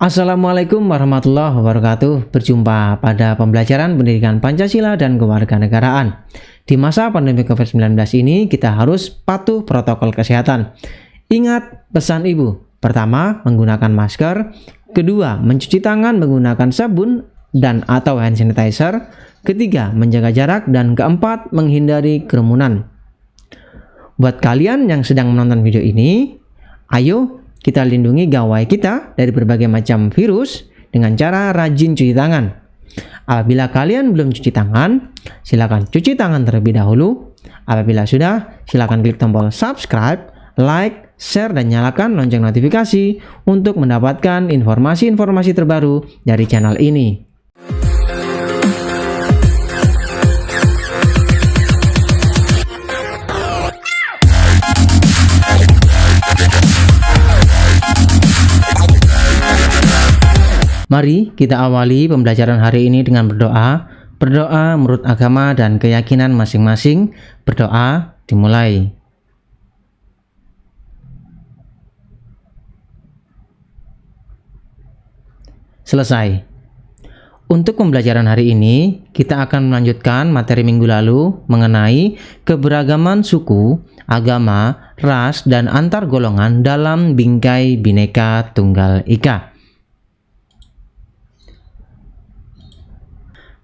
Assalamualaikum warahmatullahi wabarakatuh. Berjumpa pada pembelajaran pendidikan Pancasila dan kewarganegaraan. Di masa pandemi COVID-19 ini kita harus patuh protokol kesehatan. Ingat pesan ibu. Pertama, menggunakan masker. Kedua, mencuci tangan menggunakan sabun dan atau hand sanitizer. Ketiga, menjaga jarak. Dan keempat, menghindari kerumunan. Buat kalian yang sedang menonton video ini, ayo kita lindungi gawai kita dari berbagai macam virus dengan cara rajin cuci tangan. Apabila kalian belum cuci tangan, silakan cuci tangan terlebih dahulu. Apabila sudah, silakan klik tombol subscribe, like, share, dan nyalakan lonceng notifikasi untuk mendapatkan informasi-informasi terbaru dari channel ini. Mari kita awali pembelajaran hari ini dengan berdoa. Berdoa menurut agama dan keyakinan masing-masing. Berdoa dimulai. Selesai. Untuk pembelajaran hari ini, kita akan melanjutkan materi minggu lalu mengenai keberagaman suku, agama, ras, dan antar golongan dalam bingkai Bhinneka Tunggal Ika.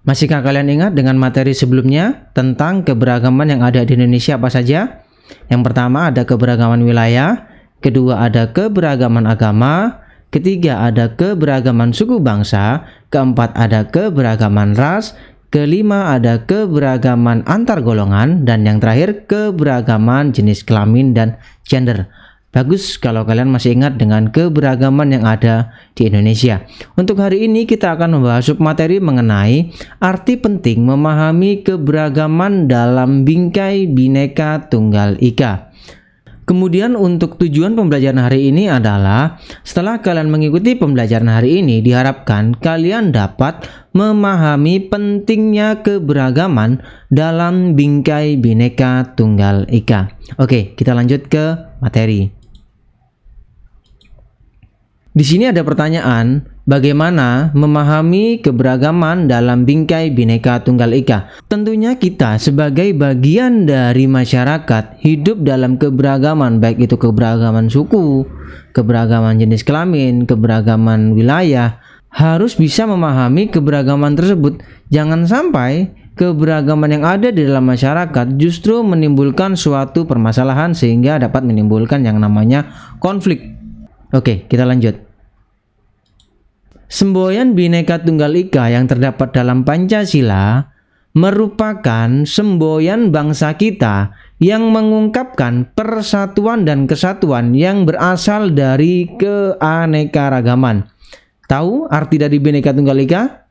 Masihkah kalian ingat dengan materi sebelumnya tentang keberagaman yang ada di Indonesia apa saja? Yang pertama ada keberagaman wilayah, kedua ada keberagaman agama, ketiga ada keberagaman suku bangsa, keempat ada keberagaman ras, kelima ada keberagaman antar golongan, dan yang terakhir keberagaman jenis kelamin dan gender. Bagus kalau kalian masih ingat dengan keberagaman yang ada di Indonesia. Untuk hari ini kita akan membahas submateri mengenai arti penting memahami keberagaman dalam bingkai Bhinneka Tunggal Ika. Kemudian untuk tujuan pembelajaran hari ini adalah setelah kalian mengikuti pembelajaran hari ini diharapkan kalian dapat memahami pentingnya keberagaman dalam bingkai Bhinneka Tunggal Ika. Oke, kita lanjut ke materi. Di sini ada pertanyaan, bagaimana memahami keberagaman dalam bingkai Bhinneka Tunggal Ika? Tentunya kita sebagai bagian dari masyarakat hidup dalam keberagaman, baik itu keberagaman suku, keberagaman jenis kelamin, keberagaman wilayah, harus bisa memahami keberagaman tersebut. Jangan sampai keberagaman yang ada di dalam masyarakat justru menimbulkan suatu permasalahan sehingga dapat menimbulkan yang namanya konflik. Oke, kita lanjut. Semboyan Bhinneka Tunggal Ika yang terdapat dalam Pancasila merupakan semboyan bangsa kita yang mengungkapkan persatuan dan kesatuan yang berasal dari keanekaragaman. Tahu arti dari Bhinneka Tunggal Ika?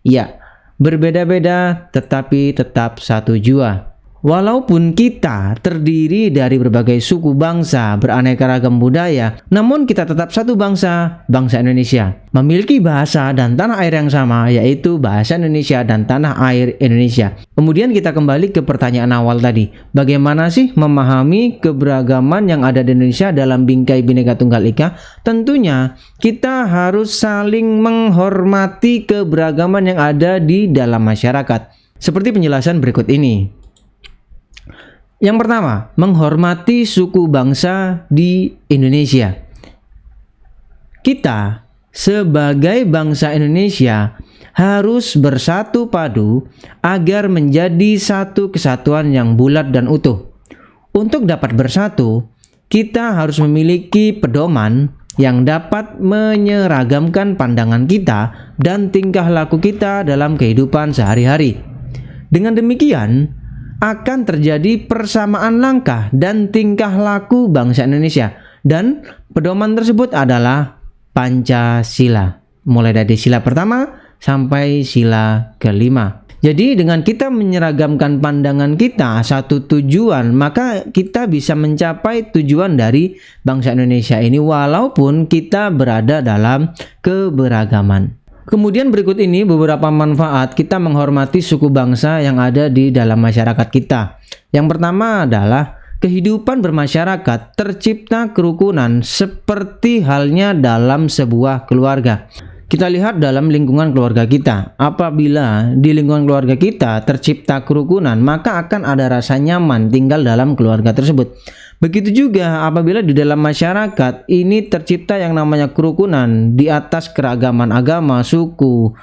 Ya, berbeda-beda tetapi tetap satu jua. Walaupun kita terdiri dari berbagai suku bangsa, beraneka ragam budaya, namun kita tetap satu bangsa, bangsa Indonesia. Memiliki bahasa dan tanah air yang sama, yaitu bahasa Indonesia dan tanah air Indonesia. Kemudian kita kembali ke pertanyaan awal tadi. Bagaimana sih memahami keberagaman yang ada di Indonesia dalam bingkai Bhinneka Tunggal Ika? Tentunya kita harus saling menghormati keberagaman yang ada di dalam masyarakat. Seperti penjelasan berikut ini. Yang pertama, menghormati suku bangsa di Indonesia. Kita sebagai bangsa Indonesia harus bersatu padu agar menjadi satu kesatuan yang bulat dan utuh. Untuk dapat bersatu, kita harus memiliki pedoman yang dapat menyeragamkan pandangan kita dan tingkah laku kita dalam kehidupan sehari-hari. Dengan demikian, akan terjadi persamaan langkah dan tingkah laku bangsa Indonesia, dan pedoman tersebut adalah Pancasila, mulai dari sila pertama sampai sila kelima. Jadi dengan kita menyeragamkan pandangan kita satu tujuan, maka kita bisa mencapai tujuan dari bangsa Indonesia ini walaupun kita berada dalam keberagaman. Kemudian berikut ini beberapa manfaat kita menghormati suku bangsa yang ada di dalam masyarakat kita. Yang pertama adalah kehidupan bermasyarakat tercipta kerukunan seperti halnya dalam sebuah keluarga. Kita lihat dalam lingkungan keluarga kita. Apabila di lingkungan keluarga kita tercipta kerukunan, maka akan ada rasa nyaman tinggal dalam keluarga tersebut. Begitu juga apabila di dalam masyarakat ini tercipta yang namanya kerukunan di atas keragaman agama, suku,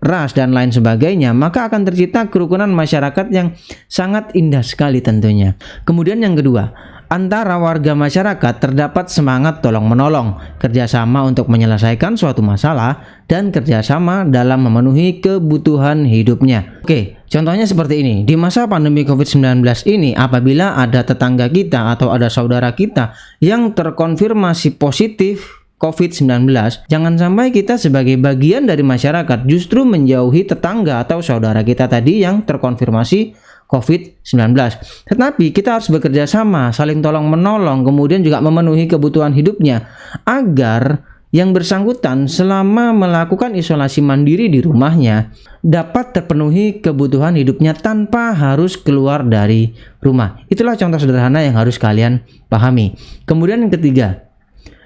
ras, dan lain sebagainya, maka akan tercipta kerukunan masyarakat yang sangat indah sekali tentunya. Kemudian yang kedua, antara warga masyarakat terdapat semangat tolong-menolong, kerjasama untuk menyelesaikan suatu masalah, dan kerjasama dalam memenuhi kebutuhan hidupnya. Oke, contohnya seperti ini. Di masa pandemi COVID-19 ini, apabila ada tetangga kita atau ada saudara kita yang terkonfirmasi positif COVID-19, jangan sampai kita sebagai bagian dari masyarakat justru menjauhi tetangga atau saudara kita tadi yang terkonfirmasi COVID-19. Tetapi kita harus bekerja sama, saling tolong menolong, kemudian juga memenuhi kebutuhan hidupnya agar yang bersangkutan selama melakukan isolasi mandiri di rumahnya dapat terpenuhi kebutuhan hidupnya tanpa harus keluar dari rumah. Itulah contoh sederhana yang harus kalian pahami. Kemudian yang ketiga,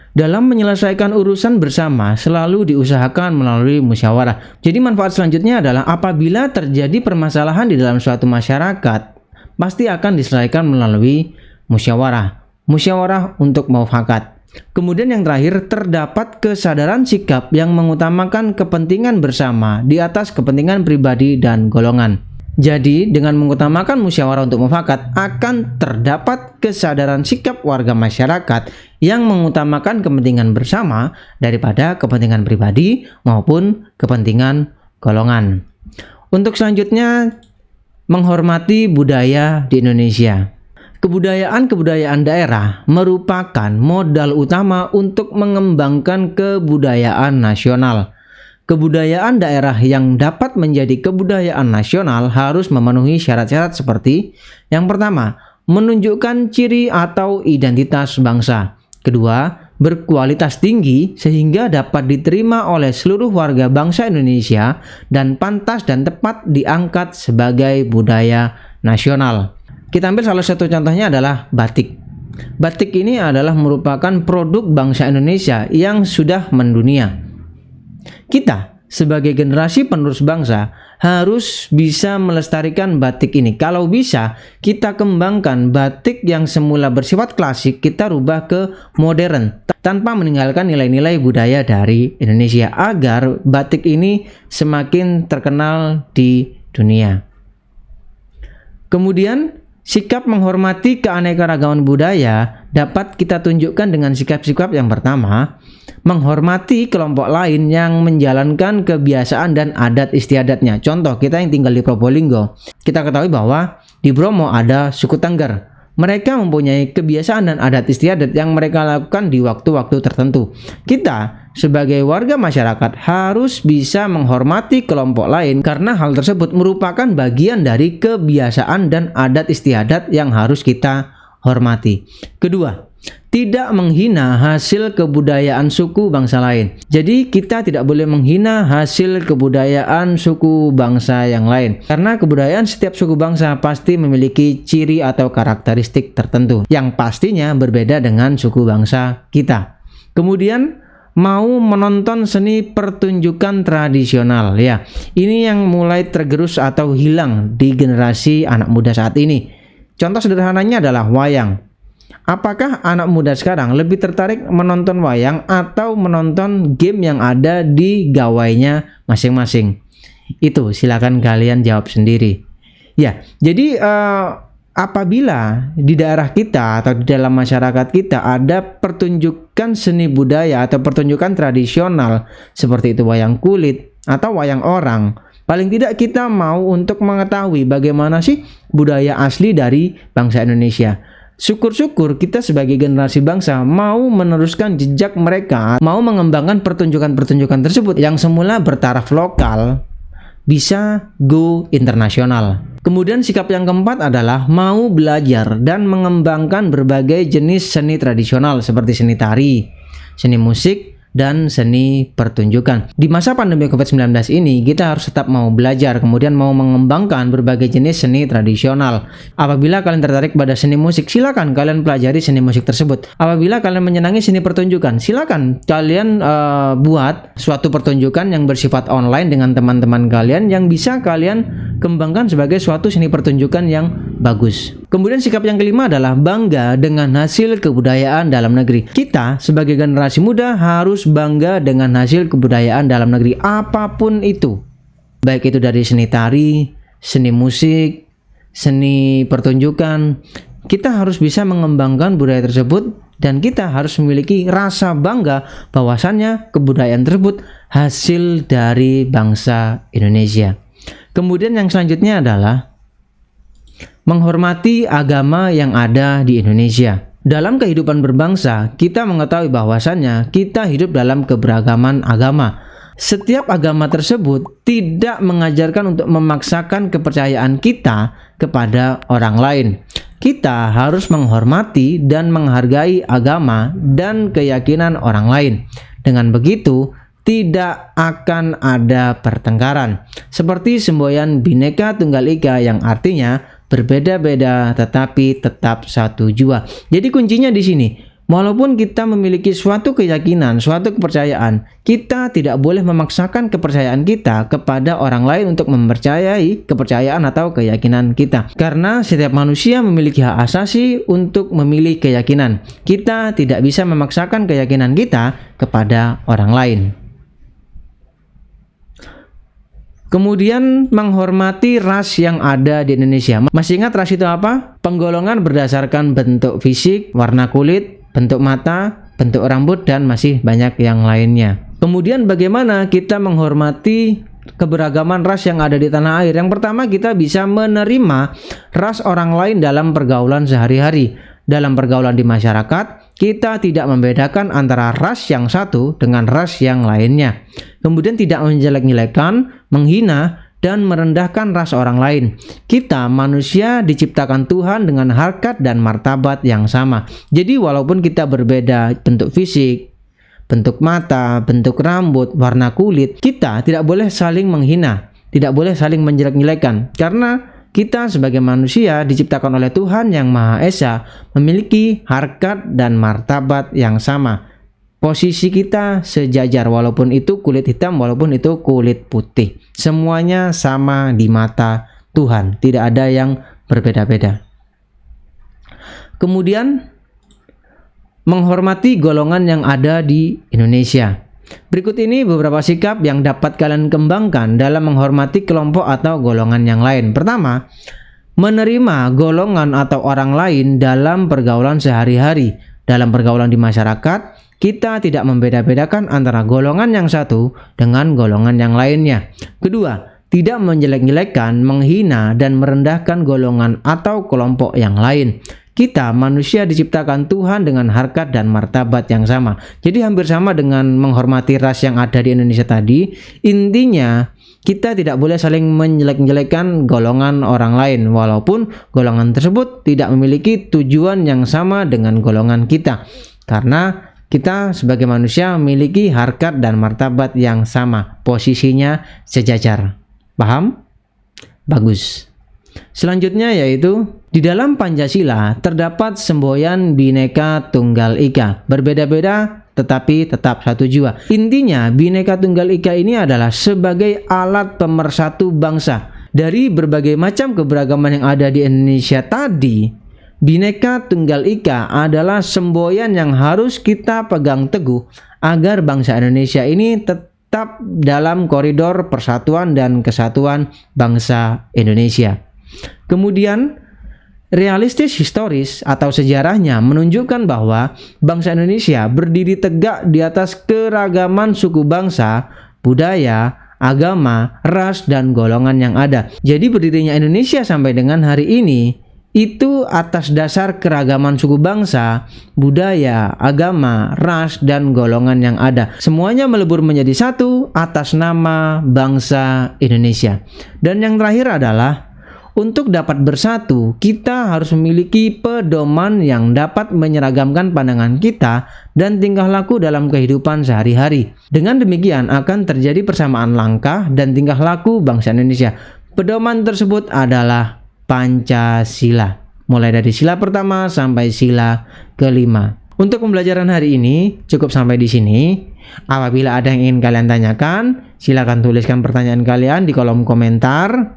dalam menyelesaikan urusan bersama selalu diusahakan melalui musyawarah. Jadi manfaat selanjutnya adalah apabila terjadi permasalahan di dalam suatu masyarakat, pasti akan diselesaikan melalui musyawarah. Musyawarah untuk mufakat. Kemudian yang terakhir, terdapat kesadaran sikap yang mengutamakan kepentingan bersama di atas kepentingan pribadi dan golongan. Jadi, dengan mengutamakan musyawarah untuk mufakat, akan terdapat kesadaran sikap warga masyarakat yang mengutamakan kepentingan bersama daripada kepentingan pribadi maupun kepentingan golongan. Untuk selanjutnya, menghormati budaya di Indonesia. Kebudayaan-kebudayaan daerah merupakan modal utama untuk mengembangkan kebudayaan nasional. Kebudayaan daerah yang dapat menjadi kebudayaan nasional harus memenuhi syarat-syarat seperti: yang pertama, menunjukkan ciri atau identitas bangsa. Kedua, berkualitas tinggi sehingga dapat diterima oleh seluruh warga bangsa Indonesia dan pantas dan tepat diangkat sebagai budaya nasional. Kita ambil salah satu contohnya adalah batik. Batik ini adalah merupakan produk bangsa Indonesia yang sudah mendunia. Kita sebagai generasi penerus bangsa harus bisa melestarikan batik ini. Kalau bisa, kita kembangkan batik yang semula bersifat klasik, kita rubah ke modern tanpa meninggalkan nilai-nilai budaya dari Indonesia agar batik ini semakin terkenal di dunia. Kemudian, sikap menghormati keanekaragaman budaya dapat kita tunjukkan dengan sikap-sikap yang pertama, menghormati kelompok lain yang menjalankan kebiasaan dan adat istiadatnya. Contoh, kita yang tinggal di Probolinggo, kita ketahui bahwa di Bromo ada suku Tengger. Mereka mempunyai kebiasaan dan adat istiadat yang mereka lakukan di waktu-waktu tertentu. Kita sebagai warga masyarakat harus bisa menghormati kelompok lain karena hal tersebut merupakan bagian dari kebiasaan dan adat istiadat yang harus kita hormati. Kedua, tidak menghina hasil kebudayaan suku bangsa lain. Jadi kita tidak boleh menghina hasil kebudayaan suku bangsa yang lain. Karena kebudayaan setiap suku bangsa pasti memiliki ciri atau karakteristik tertentu yang pastinya berbeda dengan suku bangsa kita. Kemudian mau menonton seni pertunjukan tradisional, ya. Ini yang mulai tergerus atau hilang di generasi anak muda saat ini. Contoh sederhananya adalah wayang. Apakah anak muda sekarang lebih tertarik menonton wayang atau menonton game yang ada di gawainya masing-masing? Itu silakan kalian jawab sendiri. Ya, jadi apabila di daerah kita atau di dalam masyarakat kita ada pertunjukan seni budaya atau pertunjukan tradisional seperti itu wayang kulit atau wayang orang, paling tidak kita mau untuk mengetahui bagaimana sih budaya asli dari bangsa Indonesia. Syukur-syukur kita sebagai generasi bangsa mau meneruskan jejak mereka, mau mengembangkan pertunjukan-pertunjukan tersebut yang semula bertaraf lokal bisa go internasional. Kemudian sikap yang keempat adalah mau belajar dan mengembangkan berbagai jenis seni tradisional seperti seni tari, seni musik, dan seni pertunjukan. Di masa pandemi COVID-19 ini, kita harus tetap mau belajar, kemudian mau mengembangkan berbagai jenis seni tradisional. Apabila kalian tertarik pada seni musik, silakan kalian pelajari seni musik tersebut. Apabila kalian menyenangi seni pertunjukan, silakan kalian buat suatu pertunjukan yang bersifat online dengan teman-teman kalian yang bisa kalian kembangkan sebagai suatu seni pertunjukan yang bagus. Kemudian sikap yang kelima adalah bangga dengan hasil kebudayaan dalam negeri. Kita sebagai generasi muda harus bangga dengan hasil kebudayaan dalam negeri apapun itu. Baik itu dari seni tari, seni musik, seni pertunjukan. Kita harus bisa mengembangkan budaya tersebut dan kita harus memiliki rasa bangga bahwasannya kebudayaan tersebut hasil dari bangsa Indonesia. Kemudian yang selanjutnya adalah menghormati agama yang ada di Indonesia. Dalam kehidupan berbangsa, kita mengetahui bahwasannya kita hidup dalam keberagaman agama. Setiap agama tersebut tidak mengajarkan untuk memaksakan kepercayaan kita kepada orang lain. Kita harus menghormati dan menghargai agama dan keyakinan orang lain. Dengan begitu, tidak akan ada pertengkaran. Seperti semboyan Bhinneka Tunggal Ika yang artinya berbeda-beda tetapi tetap satu jua. Jadi kuncinya di sini. Walaupun kita memiliki suatu keyakinan, suatu kepercayaan, kita tidak boleh memaksakan kepercayaan kita kepada orang lain untuk mempercayai kepercayaan atau keyakinan kita. Karena setiap manusia memiliki hak asasi untuk memilih keyakinan. Kita tidak bisa memaksakan keyakinan kita kepada orang lain. Kemudian menghormati ras yang ada di Indonesia. Masih ingat ras itu apa? Penggolongan berdasarkan bentuk fisik, warna kulit, bentuk mata, bentuk rambut, dan masih banyak yang lainnya. Kemudian bagaimana kita menghormati keberagaman ras yang ada di tanah air? Yang pertama, kita bisa menerima ras orang lain dalam pergaulan sehari-hari. Dalam pergaulan di masyarakat, kita tidak membedakan antara ras yang satu dengan ras yang lainnya. Kemudian tidak menjelek-jelekan, menghina, dan merendahkan ras orang lain. Kita manusia diciptakan Tuhan dengan harkat dan martabat yang sama. Jadi walaupun kita berbeda bentuk fisik, bentuk mata, bentuk rambut, warna kulit, kita tidak boleh saling menghina, tidak boleh saling menjelek-jelekan. Karena kita sebagai manusia diciptakan oleh Tuhan yang Maha Esa memiliki harkat dan martabat yang sama. Posisi kita sejajar walaupun itu kulit hitam, walaupun itu kulit putih. Semuanya sama di mata Tuhan, tidak ada yang berbeda-beda. Kemudian menghormati golongan yang ada di Indonesia. Berikut ini beberapa sikap yang dapat kalian kembangkan dalam menghormati kelompok atau golongan yang lain. Pertama, menerima golongan atau orang lain dalam pergaulan sehari-hari. Dalam pergaulan di masyarakat, kita tidak membeda-bedakan antara golongan yang satu dengan golongan yang lainnya. Kedua, tidak menjelek-jelekan, menghina, dan merendahkan golongan atau kelompok yang lain. Kita manusia diciptakan Tuhan dengan harkat dan martabat yang sama. Jadi hampir sama dengan menghormati ras yang ada di Indonesia tadi. Intinya kita tidak boleh saling menjelek-jelekan golongan orang lain walaupun golongan tersebut tidak memiliki tujuan yang sama dengan golongan kita. Karena kita sebagai manusia memiliki harkat dan martabat yang sama. Posisinya sejajar. Paham? Bagus. Selanjutnya yaitu di dalam Pancasila terdapat semboyan Bhinneka Tunggal Ika, berbeda-beda tetapi tetap satu jua. Intinya Bhinneka Tunggal Ika ini adalah sebagai alat pemersatu bangsa. Dari berbagai macam keberagaman yang ada di Indonesia tadi, Bhinneka Tunggal Ika adalah semboyan yang harus kita pegang teguh agar bangsa Indonesia ini tetap dalam koridor persatuan dan kesatuan bangsa Indonesia. Kemudian realistis historis atau sejarahnya menunjukkan bahwa bangsa Indonesia berdiri tegak di atas keragaman suku bangsa, budaya, agama, ras, dan golongan yang ada. Jadi berdirinya Indonesia sampai dengan hari ini itu atas dasar keragaman suku bangsa, budaya, agama, ras, dan golongan yang ada. Semuanya melebur menjadi satu atas nama bangsa Indonesia. Dan yang terakhir adalah Untuk dapat bersatu, kita harus memiliki pedoman yang dapat menyeragamkan pandangan kita dan tingkah laku dalam kehidupan sehari-hari. Dengan demikian akan terjadi persamaan langkah dan tingkah laku bangsa Indonesia. Pedoman tersebut adalah Pancasila, mulai dari sila pertama sampai sila kelima. Untuk pembelajaran hari ini cukup sampai di sini. Apabila ada yang ingin kalian tanyakan, silakan tuliskan pertanyaan kalian di kolom komentar.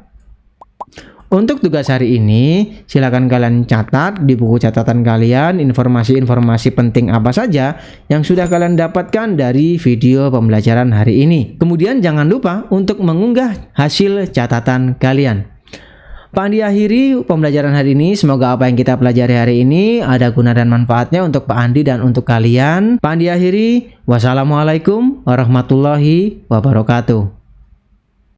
Untuk tugas hari ini, silakan kalian catat di buku catatan kalian informasi-informasi penting apa saja yang sudah kalian dapatkan dari video pembelajaran hari ini. Kemudian jangan lupa untuk mengunggah hasil catatan kalian. Pak Andi akhiri pembelajaran hari ini. Semoga apa yang kita pelajari hari ini ada guna dan manfaatnya untuk Pak Andi dan untuk kalian. Pak Andi akhiri. Wassalamualaikum warahmatullahi wabarakatuh.